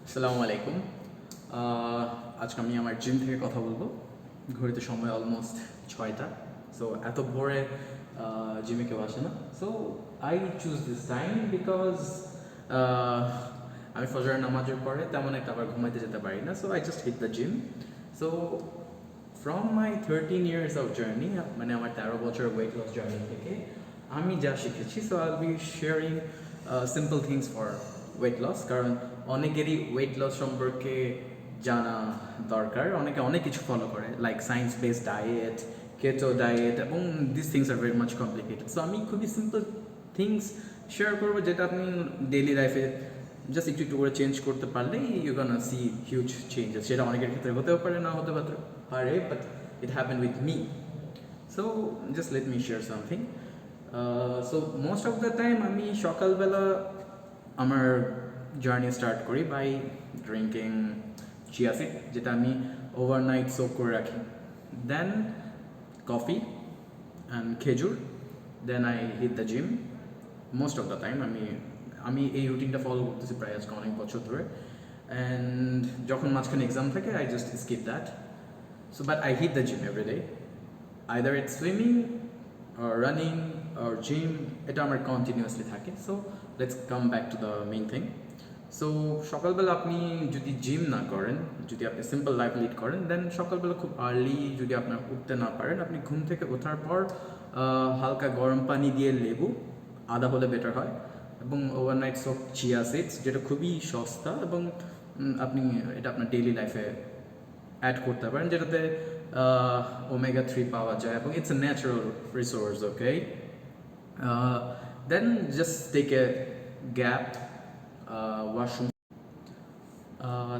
আসসালামু আলাইকুম। আজকে আমি আমার জিম থেকে কথা বলবো। ঘড়িতে সময় অলমোস্ট 6টা। সো এত ভোরে জিমে কেউ আসে না। So I choose this time because আমি ফজরের নামাজের পরে তেমন একটা আবার ঘুমাইতে যেতে পারি না। So I just hit the gym. So from my 13 years of journey, মানে আমার 13 বছর ওয়েট লস জার্নি থেকে আমি যা শিখেছি, so I be sharing simple things for weight loss. কারণ অনেকেরই ওয়েট লস সম্পর্কে জানা দরকার। অনেকে অনেক কিছু ফলো করে, like science based diet, keto diet, এবং this things are very much complicated. So আমি খুবই সিম্পল থিংস শেয়ার করবো যেটা আপনি ডেইলি লাইফে জাস্ট একটু একটু করে চেঞ্জ করতে পারলেই you gonna see huge changes. সেটা অনেকের ক্ষেত্রে হতেও পারে, না হতে পারে, but it happen with me. So just let me share something. So most of the time আমি সকালবেলা আমার জার্নি স্টার্ট করি বাই ড্রিঙ্কিং চিয়া সিড, যেটা আমি ওভারনাইট সোক করে রাখি। দেন কফি অ্যান্ড খেজুর। Then I hit the gym most of the time. আমি এই রুটিনটা ফলো করতেছি প্রায় আজকে অনেক বছর ধরে। অ্যান্ড যখন মাঝখানে এক্সাম থাকে, I just skip that. So but I hit the gym every day, either it's swimming or running or gym, এটা আমার কন্টিনিউয়াসলি থাকে। So let's come back to the main thing. So সকালবেলা আপনি যদি gym না করেন, যদি আপনি সিম্পল লাইফ লিড করেন, দেন সকালবেলা খুব আর্লি যদি আপনার উঠতে না পারেন, আপনি ঘুম থেকে ওঠার পর হালকা গরম পানি দিয়ে লেবু, আদা হলে বেটার হয়, এবং ওভারনাইট সোক চিয়া সিডস, যেটা খুবই সস্তা, এবং আপনি এটা আপনার ডেইলি লাইফে অ্যাড করতে পারেন, যেটাতে omega-3 পাওয়া যায়, এবং it's a natural resource. Okay, then just take a gap, washroom.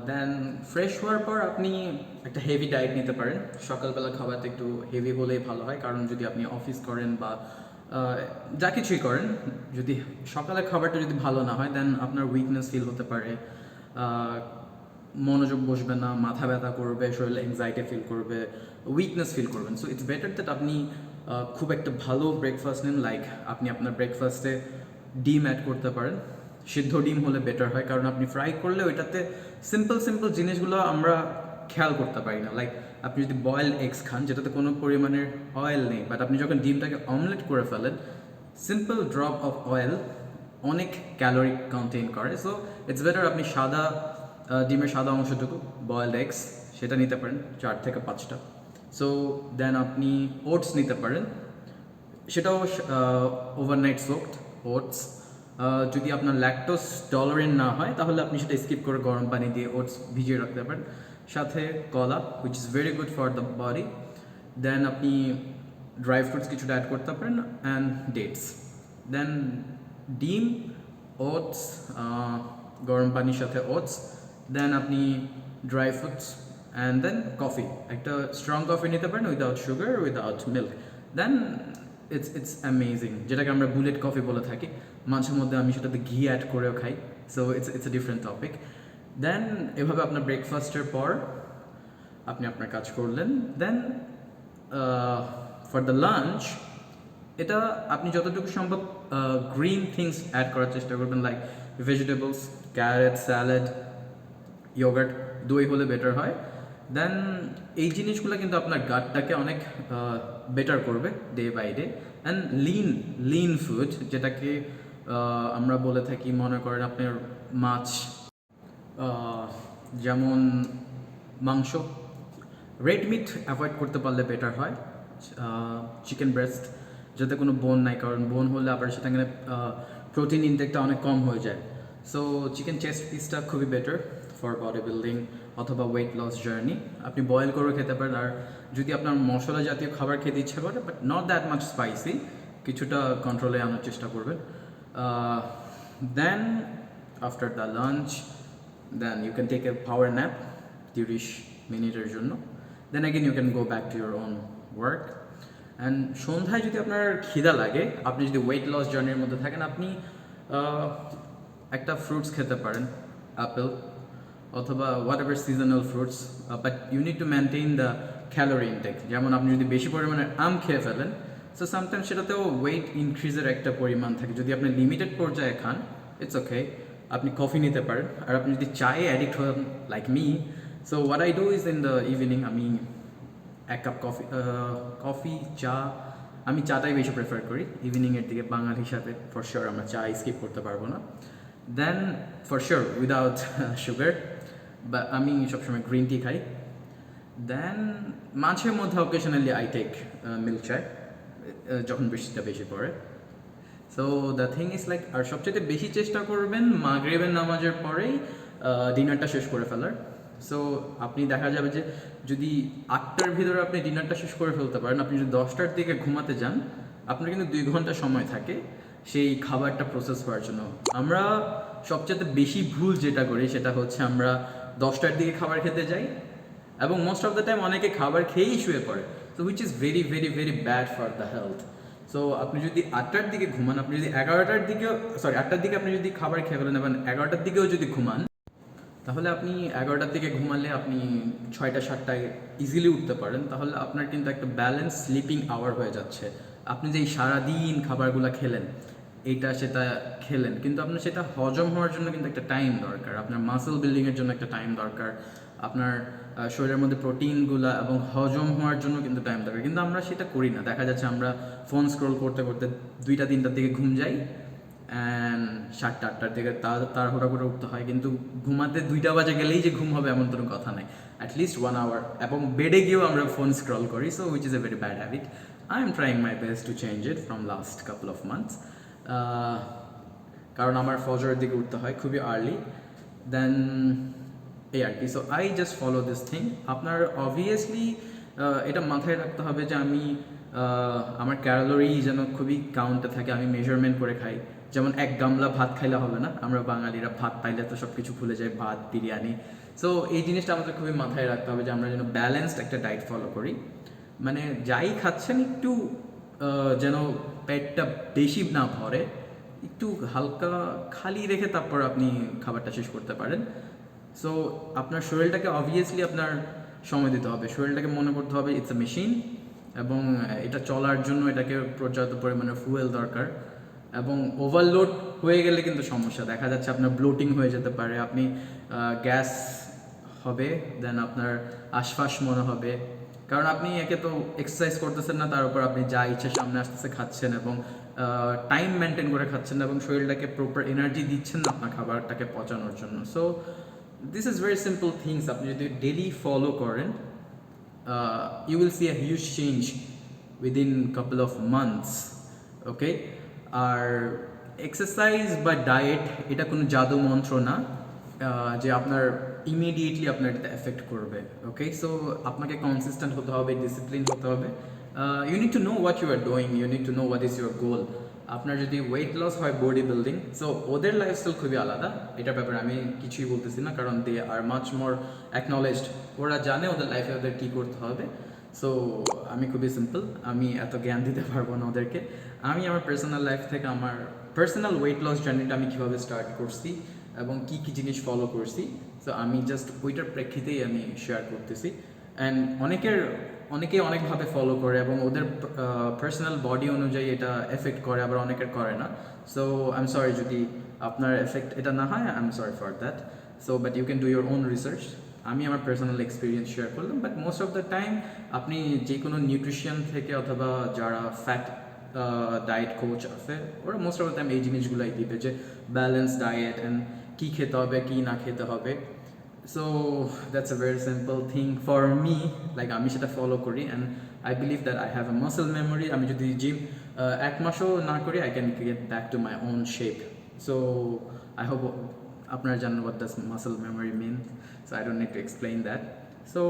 Then fresh হওয়ার পর আপনি একটা হেভি ডায়েট নিতে পারেন। সকালবেলা খাবারটা একটু হেভি হলেই ভালো হয়, কারণ যদি আপনি অফিস করেন বা যা কিছুই করেন, যদি সকালের খাবারটা যদি ভালো না হয়, দেন আপনার উইকনেস ফিল হতে পারে, মনোযোগ বসবে না, মাথা ব্যথা করবে, শরীরে অ্যাংজাইটি ফিল করবে, উইকনেস ফিল করবেন। সো ইটস বেটার দ্যাট আপনি খুব একটা ভালো ব্রেকফাস্ট নিন। লাইক আপনি আপনার ব্রেকফাস্টে ডিম অ্যাড করতে পারেন। সিদ্ধ ডিম হলে বেটার হয়, কারণ আপনি ফ্রাই করলে ওইটাতে সিম্পল জিনিসগুলো আমরা খেয়াল করতে পারি না। লাইক আপনি যদি বয়েলড এগস খান, যেটাতে কোনো পরিমাণের অয়েল নেই, বাট আপনি যখন ডিমটাকে অমলেট করে ফেলেন, সিম্পল ড্রপ অফ অয়েল অনেক ক্যালোরি কন্টেইন করে। সো ইটস বেটার আপনি সাদা ডিমের সাদা অংশটুকু, বয়েলড এগস, সেটা নিতে পারেন 4 থেকে 5টা। সো দেন আপনি ওটস নিতে পারেন, সেটাও ওভারনাইট সোকড ওটস। যদি আপনার ল্যাকটোজ টলারেন্ট না হয়, তাহলে আপনি সেটা স্কিপ করে গরম পানি দিয়ে ওটস ভিজিয়ে রাখতে পারেন। সাথে কলা, which is very good for the body. Then আপনি ড্রাই ফ্রুটস কিছুটা অ্যাড করতে পারেন, অ্যান্ড ডেটস। দেন ডিম, ওটস, গরম পানির সাথে ওটস, দেন আপনি dry fruits, and then coffee. একটা স্ট্রং কফি নিতে পারেন without sugar, without milk. Then it's amazing, যেটাকে আমরা বুলেট কফি বলে থাকি। মাঝে মধ্যে আমি সেটাতে ঘি অ্যাড করেও খাই। So it's a different topic. Then এভাবে আপনার ব্রেকফাস্টের পর আপনি আপনার কাজ করলেন। দেন ফর দ্য লাঞ্চ, এটা আপনি যতটুকু সম্ভব গ্রিন থিংস অ্যাড করার চেষ্টা করবেন, like vegetables, carrot, salad, yogurt, দই হলে বেটার হয়। দেন এই জিনিসগুলো কিন্তু আপনার গাটটাকে অনেক বেটার করবে day by day. And lean food, যেটাকে আমরা বলে থাকি, মনে করেন আপনার মাছ, যেমন মাংস, রেড মিট অ্যাভয়েড করতে পারলে বেটার হয়। চিকেন ব্রেস্ট, যাতে কোনো বোন নাই, কারণ বোন হলে আবার সেখানে প্রোটিন ইনটেকটা অনেক কম হয়ে যায়। সো চিকেন চেস্ট পিসটা খুবই বেটার ফর বডি বিল্ডিং অথবা ওয়েট লস জার্নি। আপনি বয়েল করে খেতে পারেন। আর যদি আপনার মশলা জাতীয় খাবার খেতে ইচ্ছে করে, but not that much spicy, কিছুটা কন্ট্রোলে আনার চেষ্টা করবেন। Then after the lunch, then you can take a power nap 30 মিনিটের জন্য। Then again you can go back to your own work. And সন্ধ্যায় যদি আপনার খিদা লাগে, আপনি যদি ওয়েট লস জার্নির মধ্যে থাকেন, আপনি একটা ফ্রুটস খেতে পারেন, অ্যাপেল অথবা whatever seasonal fruits, but you need to maintain the calorie intake. যেমন আপনি যদি বেশি পরিমাণে আম খেয়ে ফেলেন, সো সামটাইমস সেটাতেও ওয়েট ইনক্রিজের একটা পরিমাণ থাকে। যদি আপনি লিমিটেড পর্যায়ে খান, ইটস ওকে, আপনি কফি নিতে পারেন। আর আপনি যদি চায়ে অ্যাডিক্ট হন like me, so what I do is in the evening আমি এক কাপ কফি চা, আমি চাটাই বেশি প্রেফার করি ইভিনিংয়ের দিকে। বাঙাল হিসাবে ফর শিওর আমরা চা স্কিপ করতে পারবো না। দেন ফর শিওর উইদাউট সুগার, বা আমি সবসময় গ্রিন টি খাই। দেন মাঝে মধ্যে অকেশনালি আই টেক মিল্ক চায় যখন বৃষ্টিটা বেশি পড়ে। So the thing is like, আর সবচেয়ে বেশি চেষ্টা করবেন মাগরিবের নামাজের পরেই ডিনারটা শেষ করে ফেলার। সো আপনি দেখা যাবে যে যদি 8টার ভিতরে আপনি ডিনারটা শেষ করে ফেলতে পারেন, আপনি যদি 10টার দিকে ঘুমাতে যান, আপনার কিন্তু 2 ঘন্টা সময় থাকে সেই খাবারটা প্রসেস করার জন্য। আমরা সবচেয়ে বেশি ভুল যেটা করি সেটা হচ্ছে আমরা 10টার দিকে খাবার খেতে যাই এবং মোস্ট অফ দ্য টাইম অনেকে খাবার খেয়েই শুয়ে পড়ে। So which is very very very bad for the health. So আপনি যদি 8টার দিকে ঘুমান, আপনি যদি 11টার দিকেও, সরি 8টার দিকে আপনি যদি খাবার খেয়ে ফেলেন এবং 11টার দিকেও যদি ঘুমান, তাহলে আপনি 11টার দিকে ঘুমালে আপনি 6টা-7টায় ইজিলি উঠতে পারেন। তাহলে আপনার কিন্তু একটা ব্যালেন্স স্লিপিং আওয়ার হয়ে যাচ্ছে। আপনি যে সারাদিন খাবারগুলো খেলেন, এইটা সেটা খেলেন, কিন্তু আপনার সেটা হজম হওয়ার জন্য কিন্তু একটা টাইম দরকার, আপনার মাসেল বিল্ডিংয়ের জন্য একটা টাইম দরকার, আপনার শরীরের মধ্যে প্রোটিনগুলো এবং হজম হওয়ার জন্য কিন্তু টাইম দরকার। কিন্তু আমরা সেটা করি না। দেখা যাচ্ছে আমরা ফোন স্ক্রোল করতে করতে 2টা-3টার দিকে ঘুম যাই অ্যান্ড 7টা-8টার দিকে তাড়াহুড়া করে উঠতে হয়। কিন্তু ঘুমাতে 2টা বাজে গেলেই যে ঘুম হবে এমন কোনো কথা নাই, অ্যাটলিস্ট 1 আওয়ার। এবং বেডে গিয়েও আমরা ফোন স্ক্রল করি। So which is a very bad habit. I am trying my best to change it from last couple of months. কারণ আমার ফজরের দিকে উঠতে হয় খুবই আর্লি। দেন এই আর কি। So I just follow this thing. আপনার অবভিয়াসলি এটা মাথায় রাখতে হবে যে আমি আমার ক্যালোরি যেন খুবই কাউন্টে থাকে, আমি মেজারমেন্ট করে খাই। যেমন 1 গামলা ভাত খাইলে হবে না, আমরা বাঙালিরা ভাত পাইলে তো সব কিছু ভুলে যাই, ভাত বিরিয়ানি। সো এই জিনিসটা আমাদের খুবই মাথায় রাখতে হবে যে আমরা যেন ব্যালেন্সড একটা ডায়েট ফলো করি। মানে যাই খাচ্ছেন একটু যেন পেটটা বেশি না ভরে, একটু হালকা খালি রেখে তারপর আপনি খাবারটা শেষ করতে পারেন। সো আপনার শরীরটাকে অবভিয়াসলি আপনার সময় দিতে হবে, শরীরটাকে মনে করতে হবে ইটস এ মেশিন, এবং এটা চলার জন্য এটাকে পর্যাপ্ত পরিমাণে ফুয়েল দরকার। এবং ওভারলোড হয়ে গেলে কিন্তু সমস্যা, দেখা যাচ্ছে আপনার ব্লোটিং হয়ে যেতে পারে, আপনি গ্যাস হবে, দেন আপনার আশফাশ মনে হবে। কারণ আপনি একে তো এক্সারসাইজ করতেছেন না, তার উপর আপনি যা ইচ্ছে সামনে আসতেছে খাচ্ছেন এবং টাইম মেনটেন করে খাচ্ছেন না এবং শরীরটাকে প্রপার এনার্জি দিচ্ছেন না আপনার খাবারটাকে পচানোর জন্য। So this is very simple things. আপনি যদি ডেলি ফলো করেন, you will see a huge change within couple of months. Okay, আর এক্সারসাইজ বা ডায়েট এটা কোনো জাদু মন্ত্র না যে আপনার ইমিডিয়েটলি আপনার এটা এফেক্ট করবে। ওকে, সো আপনাকে কনসিস্টেন্ট হতে হবে, ডিসিপ্লিন হতে হবে। You need to know what you are doing, you need to know what is your goal. আপনার যদি ওয়েট লস হয়, বডি বিল্ডিং, সো ওদের লাইফস্টাইল খুবই আলাদা, এটার ব্যাপারে আমি কিছুই বলতেছি না, কারণ দে আর মাচ মোর অ্যাকনলেজড। ওরা জানে ওদের লাইফে ওদের কী করতে হবে। সো আমি খুবই সিম্পল, আমি এত জ্ঞান দিতে পারবো না ওদেরকে। আমি আমার পার্সোনাল লাইফ থেকে আমার পার্সোনাল ওয়েট লস জার্নিটা আমি কীভাবে স্টার্ট করছি এবং কী কী জিনিস ফলো করছি, সো আমি জাস্ট ওইটার প্রেক্ষিতেই আমি শেয়ার করতেছি। অ্যান্ড অনেকেই অনেকভাবে ফলো করে এবং ওদের পার্সোনাল বডি অনুযায়ী এটা এফেক্ট করে, আবার অনেকের করে না। সো আই এম সরি যদি আপনার এফেক্ট এটা না হয়, I am sorry for that. So but you can do your own research. আমি আমার পার্সোনাল এক্সপিরিয়েন্স শেয়ার করলাম, but most of the time আপনি যে কোনো নিউট্রিশন থেকে অথবা যারা ফ্যাট ডায়েট কোচ আছে, ওরা মোস্ট অফ দ্য টাইম এই জিনিসগুলোই দিবে যে ব্যালেন্স ডায়েট অ্যান্ড কী খেতে হবে কী না খেতে হবে। So that's a very simple thing for me, like আমি সেটা ফলো করি and I believe that I have a muscle memory. আমি যদি জিম 1 মাসও না করি, I can get back to my own shape. So I hope আপনারা জানেন what does muscle memory mean, so I don't need to explain that. So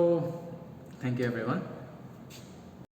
thank you everyone.